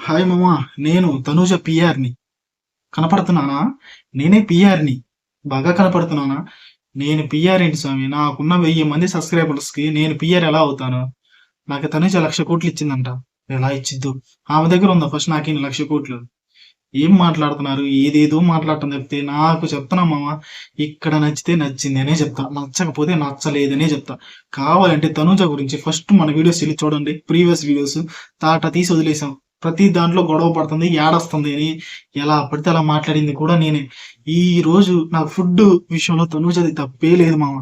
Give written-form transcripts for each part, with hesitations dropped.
Hi మామా. నేను తనూజ పిఆర్ని. కనపడుతున్నానా? నేనే పిఆర్ని. బాగా కనపడుతున్నానా? నేను పిఆర్ ఏంటి స్వామి? నాకున్న 1000 మంది సబ్స్క్రైబర్స్కి నేను పిఆర్ ఎలా అవుతాను? నాకు తనూజ 1,00,00,000 ఇచ్చిందంట. ఎలా ఇచ్చిద్దు? ఆమె దగ్గర ఉందా ఫస్ట్ నాకు 1,00,00,000? ఏం మాట్లాడుతున్నారు? ఏదేదో మాట్లాడటం చెప్తే నాకు చెప్తున్నా మామ. ఇక్కడ నచ్చితే నచ్చింది అనే చెప్తా, నచ్చకపోతే నచ్చలేదనే చెప్తా. కావాలంటే తనూజ గురించి ఫస్ట్ మన వీడియోస్ వెళ్ళి చూడండి. ప్రీవియస్ వీడియోస్ తాట తీసి వదిలేసాం. ప్రతి దాంట్లో గొడవ పడుతుంది, ఏడొస్తుంది అని ఎలా పడితే అలా మాట్లాడింది కూడా నేనే. ఈ రోజు నాకు ఫుడ్ విషయంలో తనూజది తప్పే లేదు మామ.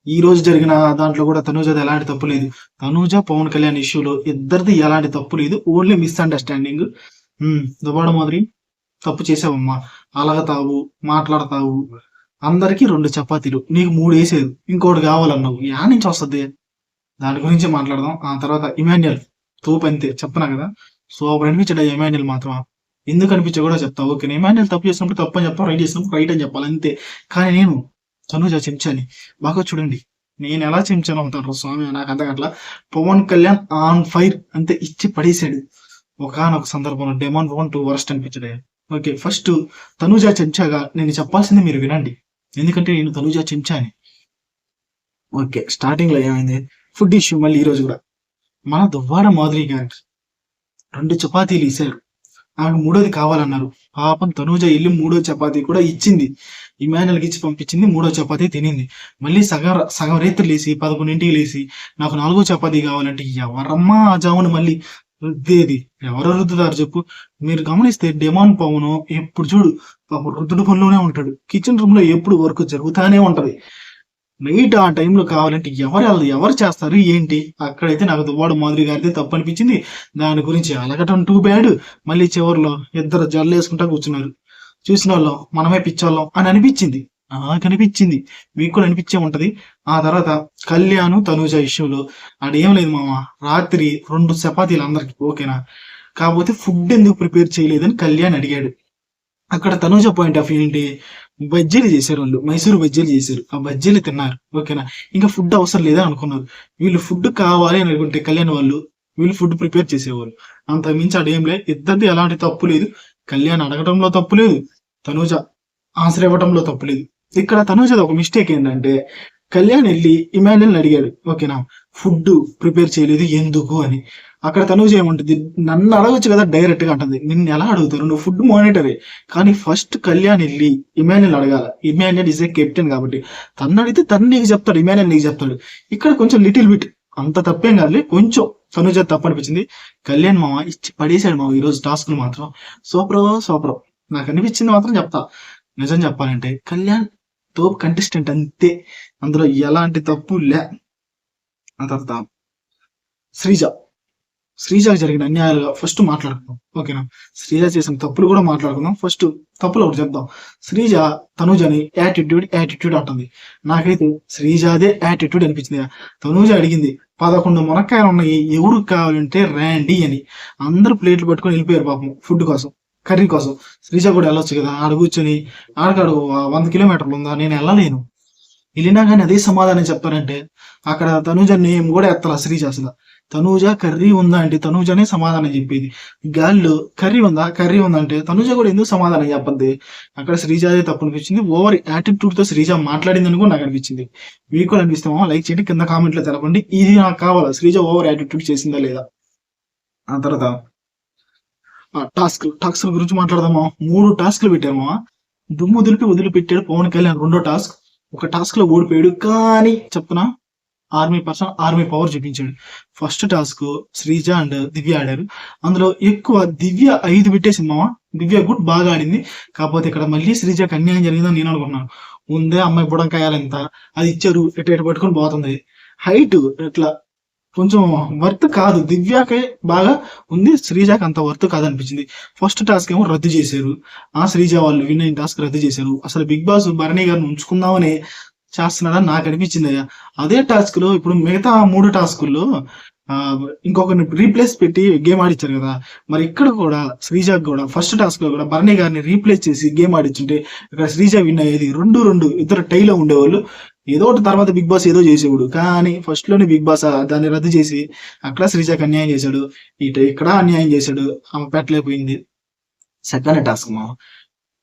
ఈ రోజు జరిగిన దాంట్లో కూడా తనూజది ఎలాంటి తప్పు లేదు. తనూజ పవన్ కళ్యాణ్ ఇష్యూలో ఇద్దరిది ఎలాంటి తప్పు లేదు, ఓన్లీ మిస్అండర్స్టాండింగ్. దుబాడ మాదిరి తప్పు చేసావమ్మా. అలగతావు, మాట్లాడతావు. అందరికి 2 చపాతీలు, నీకు 3 వేసేది, ఇంకోటి కావాలన్నావు. యా నుంచి వస్తుంది? దాని గురించి మాట్లాడదాం. ఆ తర్వాత ఇమాన్యుయల్ తోపు అంతే, చెప్పనా కదా. సూపర్ అనిపించాడు ఇమాన్యుయల్ మాత్రం. ఎందుకు అనిపించా కూడా చెప్తా. ఓకే, ఇమాన్యుయల్ తప్పు చేసినప్పుడు తప్పు అని చెప్తాం, రైట్ చేసినప్పుడు రైట్ అని చెప్పాలి అంతే. కానీ నేను తనుజ చెంచాని బాగా చూడండి. నేను ఎలా చెంచాను అవుతాను స్వామి, నాకు అంతగట్లా. పవన్ కళ్యాణ్ ఆన్ ఫైర్ అంతే, ఇచ్చి పడేసాడు. ఒకనొక సందర్భంలో డెమాన్ పవన్ 2 వరస్ట్ అనిపించడే. ఓకే, ఫస్ట్ తనుజ చెంచాగా నేను చెప్పాల్సింది మీరు వినండి, ఎందుకంటే నేను తనుజ చెంచాని. ఓకే, స్టార్టింగ్ లో ఏమైంది? ఫుడ్ ఇష్యూ మళ్ళీ ఈ రోజు కూడా. మన దువ్వాడ మాధురి గారికి 2 చపాతీలు ఇచ్చారు. ఆమె 3వది కావాలన్నారు. పాపం తనూజ వెళ్ళి 3వ చపాతీ కూడా ఇచ్చింది. ఇమాన్యుయల్కి ఇచ్చి పంపించింది. 3వ చపాతీ తినింది. మళ్ళీ సగం సగం రేత్రి లేసి 11ంటికి లేసి నాకు 4వ చపాతీ కావాలంటే ఎవరమ్మా ఆ జామును మళ్ళీ రుద్దేది? ఎవరో రుద్దుతారు చెప్పు. మీరు గమనిస్తే డెమాన్ పవన్ ఎప్పుడు చూడు పాపం రుద్దుడు పనిలోనే ఉంటాడు. కిచెన్ రూమ్ లో ఎప్పుడు వర్క్ జరుగుతానే ఉంటది. నైట్ ఆ టైంలో కావాలంటే ఎవరు చేస్తారు ఏంటి? అక్కడైతే నాకు దువ్వాడ మాధురి గారితే తప్పు అనిపించింది. దాని గురించి అలగటం టూ బ్యాడ్. మళ్ళీ చివరిలో ఇద్దరు జల్లు వేసుకుంటా కూర్చున్నారు. చూసిన వాళ్ళం మనమే పిచ్చోళ్ళం అని అనిపించింది. నాకు అనిపించింది, మీకు కూడా అనిపించే ఉంటది. ఆ తర్వాత కళ్యాణ్ తనూజ ఇష్యూలో ఆడేం లేదు మామ. రాత్రి 2 చపాతీలు అందరికి ఓకేనా. కాకపోతే ఫుడ్ ఎందుకు ప్రిపేర్ చేయలేదని కళ్యాణ్ అడిగాడు. అక్కడ తనూజ పాయింట్ ఆఫ్ వ్యూ ఏంటి? బజ్జీలు చేశారు వాళ్ళు, మైసూరు బజ్జీలు చేశారు. ఆ బజ్జీలు తిన్నారు ఓకేనా. ఇంకా ఫుడ్ అవసరం లేదా అనుకున్నారు. వీళ్ళు ఫుడ్ కావాలి అని అనుకుంటే కళ్యాణ్ వాళ్ళు, వీళ్ళు ఫుడ్ ప్రిపేర్ చేసేవారు. అంత మించి అడేం లేదు. ఇద్దరిది ఎలాంటి తప్పు లేదు. కళ్యాణ్ అడగడంలో తప్పు లేదు, తనూజ ఆన్సర్ ఇవ్వడంలో తప్పు లేదు. ఇక్కడ తనూజది ఒక మిస్టేక్ ఏంటంటే, కళ్యాణ్ వెళ్ళి ఇమాన్యుయల్ని అడిగాడు ఓకేనా, ఫుడ్ ప్రిపేర్ చేయలేదు ఎందుకు అని. అక్కడ తనూజ ఏముంటుంది? నన్ను అడగొచ్చు కదా డైరెక్ట్ గా అంటుంది. నిన్ను ఎలా అడుగుతారు? నువ్వు ఫుడ్ మానిటరే. కానీ ఫస్ట్ కళ్యాణ్ వెళ్ళి ఇమాన్యుయల్ అడగాల. ఇమాన్యుయల్ ఇస్ ఏ కెప్టెన్ కాబట్టి తను అడిగితే తను నీకు చెప్తాడు, ఇమాన్యుయల్ నీకు చెప్తాడు. ఇక్కడ కొంచెం లిటిల్ బిట్, అంత తప్పేం కాదు, కొంచెం తనుజ తప్పు అనిపించింది. కళ్యాణ్ మామ ఇచ్చి పడేశాడు మామ ఈ రోజు టాస్క్లు మాత్రం. సూపర్. నాకు అనిపించింది మాత్రం చెప్తా. నిజం చెప్పాలంటే కళ్యాణ్ తోపు కంటెస్టెంట్ అంతే, అందులో ఎలాంటి తప్పు లే. ఆ తర్వాత శ్రీజకు జరిగిన అన్యాయాలుగా ఫస్ట్ మాట్లాడుకుందాం ఓకేనా. శ్రీజ చేసిన తప్పులు కూడా మాట్లాడుకుందాం. ఫస్ట్ తప్పులు ఒకటి చెప్దాం. శ్రీజ తనుజని యాటిట్యూడ్ అంటుంది. నాకైతే శ్రీజాదే యాటిట్యూడ్ అనిపించింది. తనుజ అడిగింది 11 మునక్కాయలు ఉన్నాయి, ఎవరికి కావాలంటే ర్యాండీ అని. అందరూ ప్లేట్లు పట్టుకొని వెళ్ళిపోయారు పాపం ఫుడ్ కోసం, కర్రీ కోసం. శ్రీజ కూడా వెళ్ళొచ్చు కదా, ఆడ కూర్చొని. ఆడకాడు 100 కిలోమీటర్లు ఉందా, నేను వెళ్ళలేను. వెళ్ళినా కానీ అదే సమాధానం చెప్తారంటే అక్కడ తనుజ నేమ్ కూడా ఎత్తలా శ్రీజ అసలు. తనూజ కర్రీ ఉందా అంటే తనూజనే సమాధానం చెప్పేది. గాల్లో కర్రీ ఉందా అంటే తనూజ కూడా ఎందుకు సమాధానం చెప్పద్ది? అక్కడ శ్రీజాదే తప్పు అనిపించింది. ఓవర్ యాటిట్యూడ్ తో శ్రీజ మాట్లాడిందని కూడా నాకు అనిపించింది. మీకు కూడా అనిపిస్తామో లైక్ చేయండి, కింద కామెంట్లో తెలపండి. ఇది నాకు కావాలా, శ్రీజ ఓవర్ యాటిట్యూడ్ చేసిందా లేదా. ఆ తర్వాత టాస్క్ గురించి మాట్లాడదామా. 3 టాస్క్లు పెట్టామా. దుమ్ము దులిపి వదిలిపెట్టాడు పవన్ కళ్యాణ్. 2వ టాస్క్, ఒక టాస్క్ లో ఓడిపోయాడు. కానీ చెప్తున్నా, ఆర్మీ పవర్ చూపించాడు. ఫస్ట్ టాస్క్ శ్రీజ అండ్ దివ్య ఆడారు. అందులో ఎక్కువ దివ్య 5 పెట్టేసింది మామ. దివ్య గుడ్ బాగా ఆడింది. కాకపోతే ఇక్కడ మళ్ళీ శ్రీజకి అన్యాయం జరిగిందని నేను అనుకున్నాను. ముందే అమ్మాయి బుడంకాయాలి ఎంత అది ఇచ్చారు, ఎటు పట్టుకొని పోతుంది. హైట్ ఇట్లా కొంచెం వర్త్ కాదు. దివ్యాకే బాగా ఉంది, శ్రీజాకి అంత వర్త్ కాదు అనిపించింది. ఫస్ట్ టాస్క్ ఏమో రద్దు చేశారు. శ్రీజ వాళ్ళు విన్ అయిన టాస్క్ రద్దు చేశారు. అసలు బిగ్ బాస్ భరణి గారిని ఉంచుకుందామని చేస్తున్నాడని నాకు అనిపించింది అయ్యా. అదే టాస్క్ లో ఇప్పుడు మిగతా 3 టాస్కుల్లో ఇంకొకరిని రీప్లేస్ పెట్టి గేమ్ ఆడిచ్చారు కదా. మరి ఇక్కడ కూడా శ్రీజాకి కూడా ఫస్ట్ టాస్క్ లో కూడా భరణి గారిని రీప్లేస్ చేసి గేమ్ ఆడిచ్చుంటే ఇక్కడ శ్రీజ విన్ అయ్యేది. 2-2 ఇద్దరు టైలో ఉండేవాళ్ళు. ఏదో ఒకటి తర్వాత బిగ్ బాస్ ఏదో చేసేవాడు, కానీ ఫస్ట్ లోనే బిగ్ బాస్ దాన్ని రద్దు చేసి అక్కడ శ్రీజాకి అన్యాయం చేశాడు, ఇక్కడ అన్యాయం చేశాడు, ఆమె పెట్టలేకపోయింది. సెకండ్ టాస్క్ మా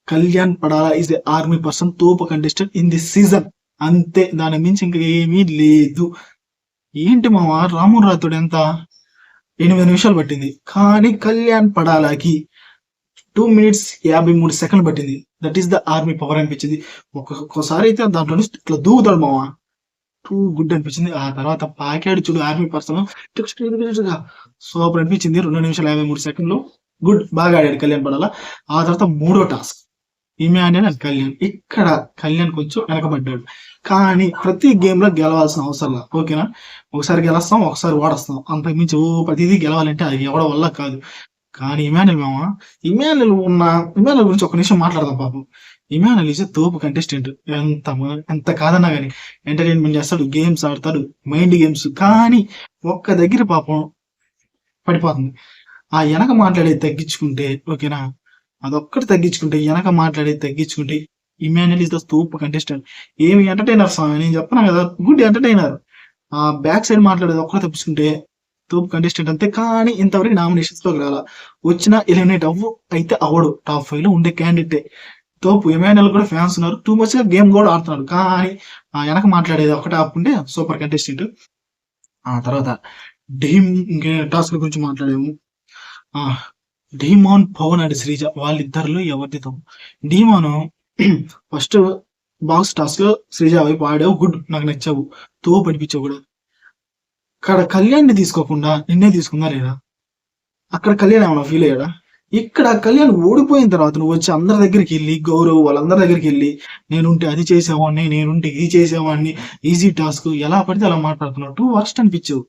కళ్యాణ్ పడాలా ఈజ్ ద ఆర్మీ పర్సన్ తోపు కంటెస్టెంట్ ఇన్ దిస్ సీజన్. అంతే, దాని మించి ఇంకా ఏమీ లేదు. ఏంటి మామ, రాము రాథోడ్ ఎంత 8 నిమిషాలు పట్టింది, కానీ కళ్యాణ్ పడాలాకి 2 minutes 53 సెకండ్లు పట్టింది. That is the army power అనిపించింది. ఒక్కొక్కసారి అయితే దాంట్లో ఇట్లా దూకుతాడు మామ, టూ గుడ్ అనిపించింది. ఆ తర్వాత పాకాడు చూడు ఆర్మీ పర్సన్, సూపర్ అనిపించింది. 2 నిమిషాల 53 సెకండ్లు గుడ్, బాగా ఆడాడు కళ్యాణ్ పడాలా. ఆ తర్వాత మూడో టాస్క్ ఇమాన్యుయల్ అండ్ కళ్యాణ్. ఇక్కడ కళ్యాణ్ కొంచెం వెనకబడ్డాడు, కానీ ప్రతి గేమ్ లో గెలవాల్సిన అవసరం లేదు, ఓకేనా. ఒకసారి గెలుస్తాం, ఒకసారి ఓడస్తాం, అంతకుమించి ప్రతిదీ గెలవాలంటే అది ఎవడ వల్ల కాదు. కానీ ఇమాన్యుయల్ మామ, ఇమాన్యుయల్ గురించి ఒక నిమిషం మాట్లాడదాం. పాపం ఇమాన్యుయల్ ఈజ్ తోపు కంటెస్టెంట్. ఎంత కాదన్నా కానీ ఎంటర్టైన్మెంట్ చేస్తాడు, గేమ్స్ ఆడతాడు, మైండ్ గేమ్స్. కానీ ఒక్క దగ్గర పాపం పడిపోతుంది. ఆ వెనక మాట్లాడేది తగ్గించుకుంటే, ఓకేనా, అదొక్కటి తగ్గించుకుంటే, వెనక మాట్లాడేది తగ్గించుకుంటే ఇమాన్యుయల్ ఇస్ ద తోపు కంటెస్టెంట్. ఏమి ఎంటర్టైనర్ స్వామి, నేను చెప్తున్నా కదా, గుడ్ ఎంటర్టైనర్. ఆ బ్యాక్ సైడ్ మాట్లాడేది ఒక్కటి తప్పించుకుంటే తోపు కంటెస్టెంట్ అంతే. కానీ ఇంతవరకు నామినేషన్స్ లోకి రాలా, వచ్చినా ఎలిమినేట్ అయితే అవడు. టాప్ 5 లో ఉండే క్యాండిడేటే తోపు. ఇమాన్యుయల్ కూడా ఫ్యాన్స్ ఉన్నారు, టూ మచ్ గా గేమ్ కూడా ఆడుతున్నాడు, కానీ ఆ వెనక మాట్లాడేది ఒకటి ఆపుకుంటే సూపర్ కంటెస్టెంట్. ఆ తర్వాత టీమ్ టాస్క్ గురించి మాట్లాడాము. డీమాన్, పవన్ అండ్ శ్రీజ వాళ్ళిద్దరిలో ఎవరిది తప్పు? డీమాన్ ఫస్ట్ బాక్స్ టాస్క్ లో శ్రీజ వైపు ఆడావు, గుడ్, నాకు నచ్చావు, తోపు అనిపించావు కూడా. అక్కడ కళ్యాణ్ ని తీసుకోకుండా నిన్నే తీసుకుందా లేదా? అక్కడ కళ్యాణ్ ఏమన్నా ఫీల్ అయ్యాడా? ఇక్కడ కళ్యాణ్ ఓడిపోయిన తర్వాత నువ్వు వచ్చి అందరి దగ్గరికి వెళ్ళి, గౌరవ్ వాళ్ళందరి దగ్గరికి వెళ్ళి, నేనుంటే అది చేసేవాడిని, నేనుంటే ఇది చేసేవాడిని, ఈజీ టాస్క్, ఎలా పడితే అలా మాట్లాడుతున్నావు, టూ వర్స్ట్ అనిపించావు,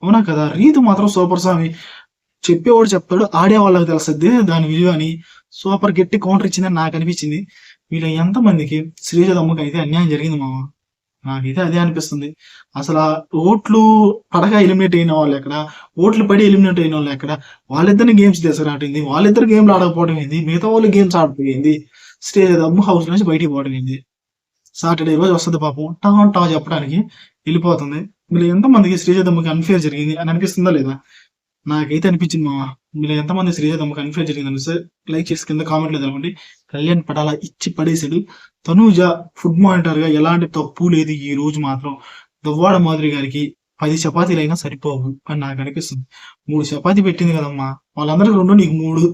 అవునా కదా. రీతు మాత్రం సూపర్ స్వామి, చెప్పేవాడు చెప్తాడు, ఆడే వాళ్ళకి తెలుస్తుంది దాని విలువ అని సూపర్ గట్టి కౌంటర్ ఇచ్చిందని నాకు అనిపించింది. వీళ్ళ ఎంతమందికి శ్రీజ దమ్మకి అయితే అన్యాయం జరిగింది మామ, నాకైతే అదే అనిపిస్తుంది. అసలు ఓట్లు పడగా ఎలిమినేట్ అయిన వాళ్ళు ఎక్కడ, ఓట్లు పడి ఎలిమినేట్ అయిన వాళ్ళు ఎక్కడ, వాళ్ళిద్దరిని గేమ్స్ తీసుకురాటింది, వాళ్ళిద్దరు గేమ్లు ఆడకపోవడం ఏంది, మిగతా వాళ్ళు గేమ్స్ ఆడిపోయింది, స్టేజ్ దమ్ము హౌస్ నుంచి బయటికి పోవడం ఏంది. సాటర్డే రోజు వస్తుంది పాపం, టా చెప్పడానికి వెళ్ళిపోతుంది. వీళ్ళు ఎంతమందికి శ్రీజ దమ్మకి అన్ఫేర్ జరిగింది అని అనిపిస్తుందా లేదా? నాకైతే అనిపించింది మామ. మీరు ఎంతమంది శ్రీజ దమ్మకి అన్ఫేర్ జరిగిందని సార్ లైక్ చేసి కింద కామెంట్లో తెలపండి. కళ్యాణ్ పడాలా ఇచ్చి పడేసాడు. తనూజ ఫుడ్ మానిటర్ గా ఎలాంటి తప్పు లేదు. ఈ రోజు మాత్రం దువ్వాడ మాధురి గారికి 10 చపాతీలు అయినా సరిపోవు అని నాకు అనిపిస్తుంది. 3 చపాతీ పెట్టింది కదమ్మా, వాళ్ళందరికీ 2, నీకు 3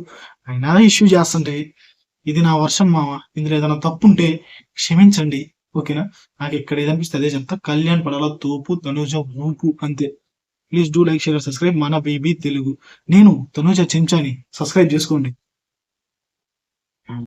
అయినా ఇష్యూ చేస్తుంటే ఇది నా వర్షం మామ. ఇందులో ఏదైనా తప్పు ఉంటే క్షమించండి, ఓకేనా. నాకు ఇక్కడ ఏదనిపిస్తే అదే చెప్తా. కళ్యాణ్ పడాలా తోపు, తనూజ ఊపు, అంతే. Please do like, share, subscribe మన బీబీ తెలుగు. నేను తనూజ చెంచాని, సబ్స్క్రైబ్ చేసుకోండి.